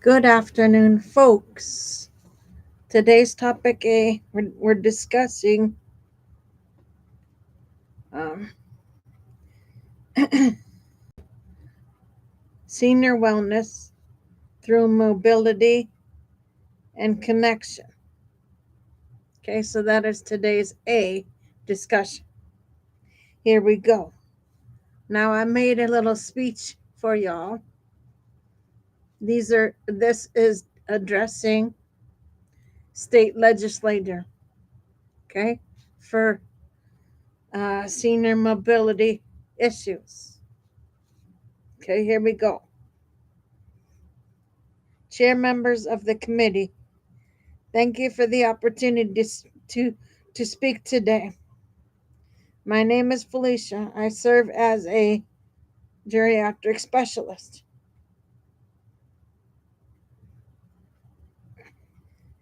Good afternoon, folks. Today's topic we're discussing um, senior wellness through mobility and connection. Okay, so that is today's A discussion. Here we go. Now I made a little speech for y'all. This is addressing state legislator. Okay, for senior mobility issues. Okay, here we go. Chair members of the committee, thank you for the opportunity to speak today. My name is Felicia. I serve as a geriatric specialist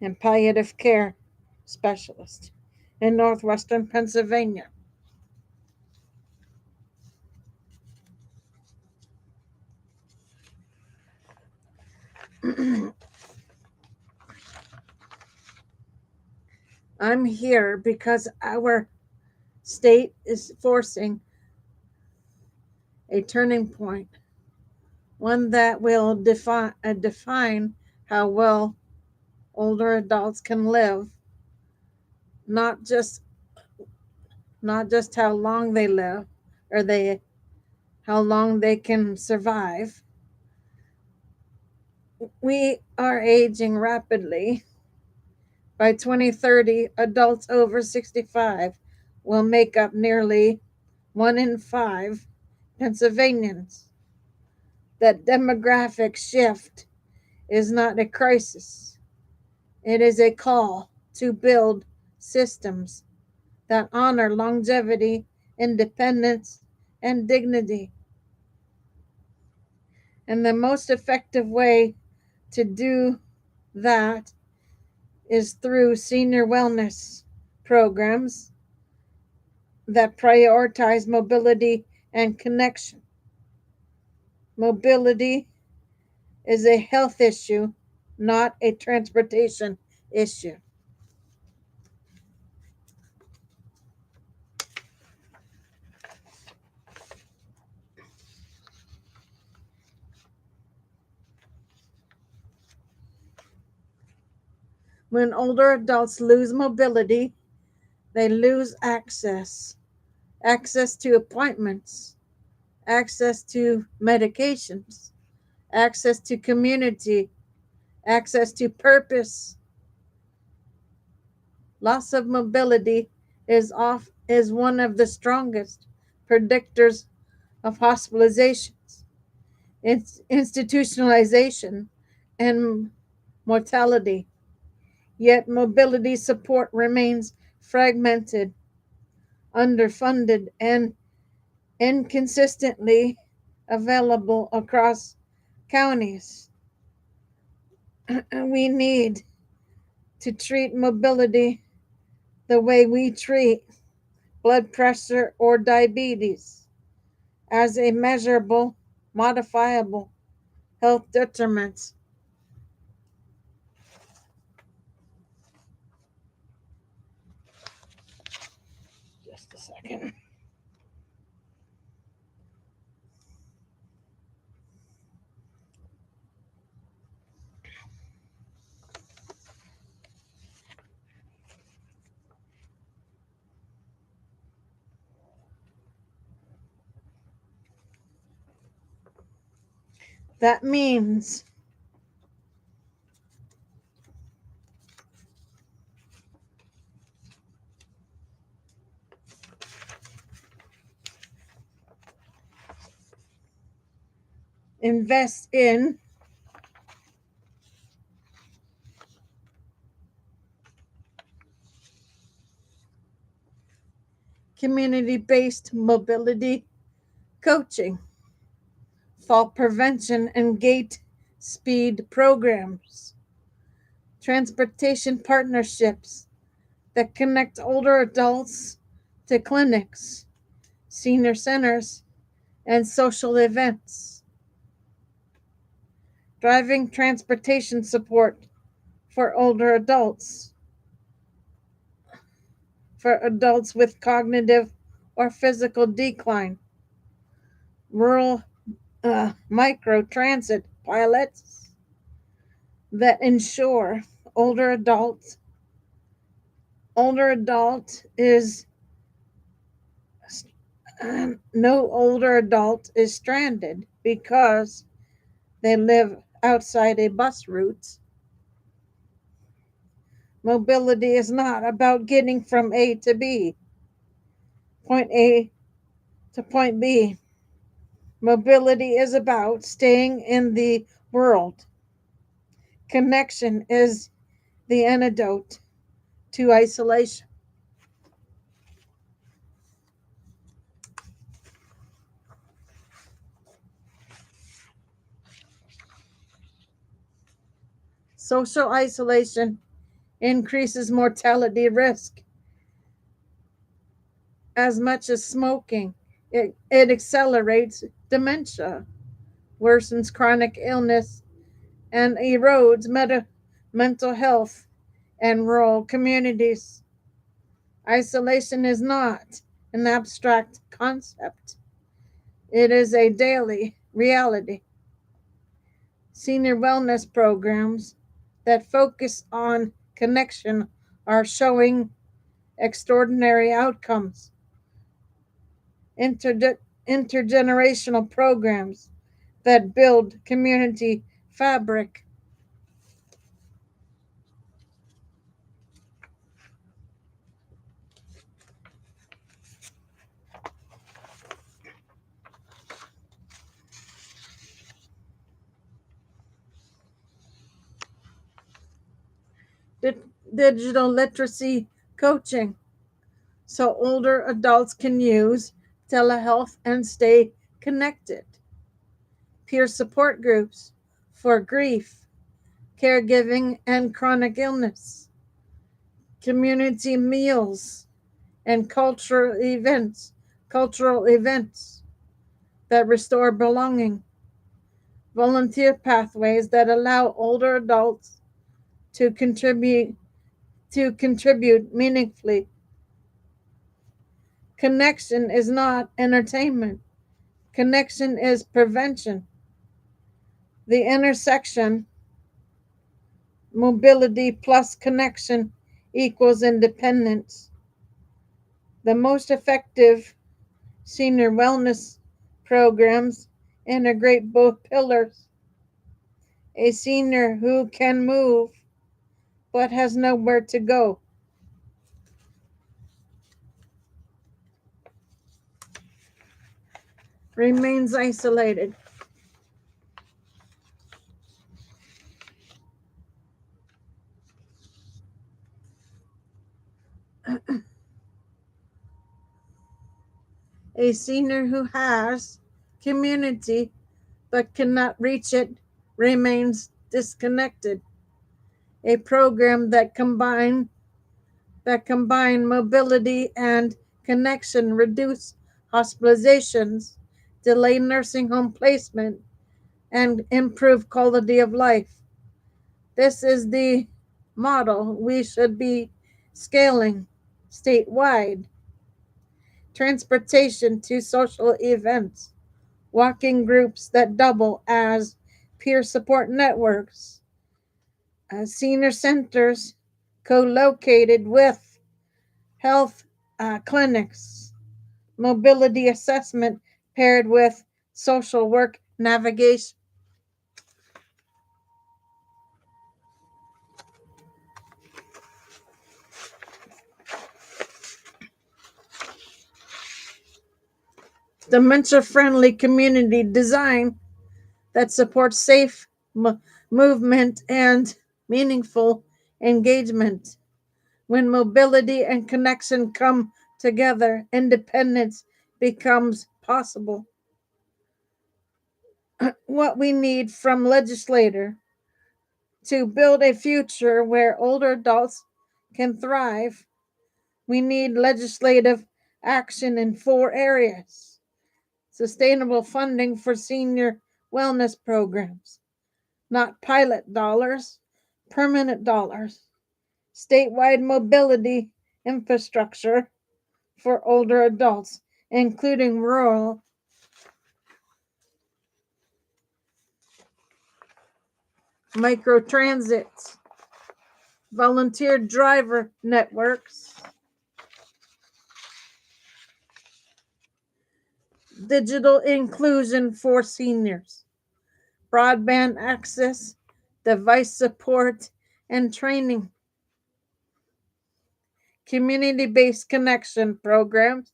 and palliative care specialist in northwestern Pennsylvania. I'm here because our state is forcing a turning point, one that will define how well older adults can live, not just how long they live or how long they can survive. We are aging rapidly. By 2030, adults over 65 will make up nearly 1 in 5 Pennsylvanians. That demographic shift is not a crisis. It is a call to build systems that honor longevity, independence, and dignity. And the most effective way to do that is through senior wellness programs that prioritize mobility and connection. Mobility is a health issue, not a transportation issue. When older adults lose mobility, they lose access to appointments, access to medications, access to community, access to purpose. Loss of mobility is one of the strongest predictors of hospitalizations, institutionalization, and mortality. Yet mobility support remains fragmented, underfunded, and inconsistently available across counties. We need to treat mobility the way we treat blood pressure or diabetes, as a measurable, modifiable health detriment. Just a second. That means invest in community-based mobility coaching, fall prevention and gait speed programs, transportation partnerships that connect older adults to clinics, senior centers, and social events. driving transportation support for older adults, for adults with cognitive or physical decline, rural micro transit pilots that ensure older adult is no older adult is stranded because they live outside a bus route. Mobility is not about getting from A to B, point A to point B. Mobility is about staying in the world. Connection is the antidote to isolation. Social isolation increases mortality risk as much as smoking. It accelerates dementia, worsens chronic illness, and erodes mental health in rural communities. Isolation is not an abstract concept, it is a daily reality. Senior wellness programs that focus on connection are showing extraordinary outcomes. Intergenerational programs that build community fabric. Digital literacy coaching so older adults can use telehealth and stay connected. Peer support groups for grief, caregiving, and chronic illness. Community meals and cultural events that restore belonging. Volunteer pathways that allow older adults to contribute meaningfully. Connection is not entertainment. Connection is prevention. The intersection, mobility plus connection equals independence. The most effective senior wellness programs integrate both pillars. A senior who can move but has nowhere to go. Remains isolated. A senior who has community but cannot reach it remains disconnected. A program that combine mobility and connection reduce hospitalizations, delay nursing home placement, and improve quality of life. This is the model we should be scaling statewide. Transportation to social events, walking groups that double as peer support networks, senior centers co located with health clinics, mobility assessment paired with social work navigation. Dementia friendly community design that supports safe movement and meaningful engagement. When mobility and connection come together, independence becomes possible. What we need from legislator to build a future where older adults can thrive, we need legislative action in four areas: sustainable funding for senior wellness programs, not pilot dollars, permanent dollars. Statewide mobility infrastructure for older adults, including rural microtransits, volunteer driver networks, digital inclusion for seniors, broadband access, device support and training, community-based connection programs,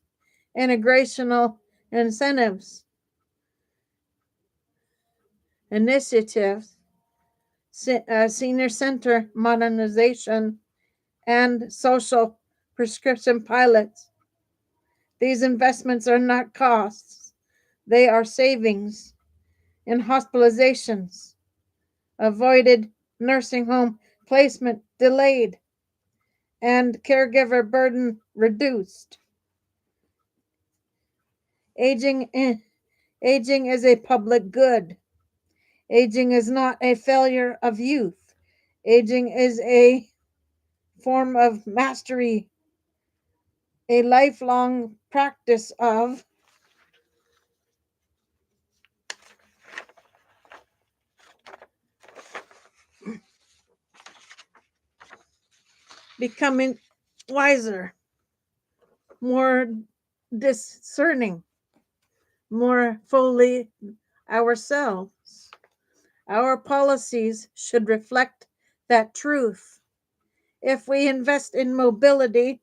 integrational incentives, initiatives, senior center modernization, and social prescription pilots. These investments are not costs, they are savings in hospitalizations, avoided nursing home placement delayed, and caregiver burden reduced. Aging is a public good. Aging is not a failure of youth. Aging is a form of mastery, a lifelong practice of becoming wiser, more discerning, more fully ourselves. Our policies should reflect that truth. If we invest in mobility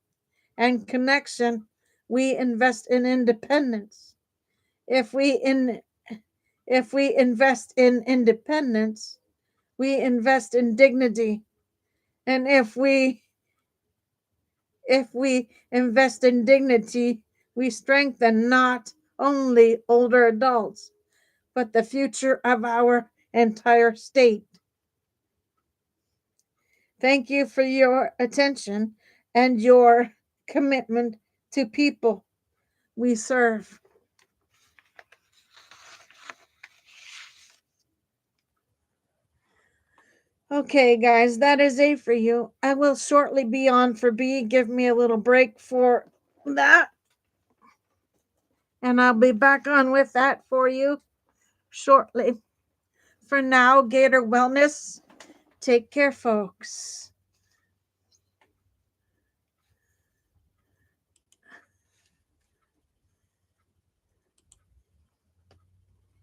and connection, we invest in independence. If we invest in independence, we invest in dignity. And if we invest in dignity, we strengthen not only older adults, but the future of our entire state. Thank you for your attention and your commitment to people we serve. Okay, guys, that is A for you. I will shortly be on for B. Give me a little break for that. And I'll be back on with that for you shortly. For now, Gator Wellness, take care, folks.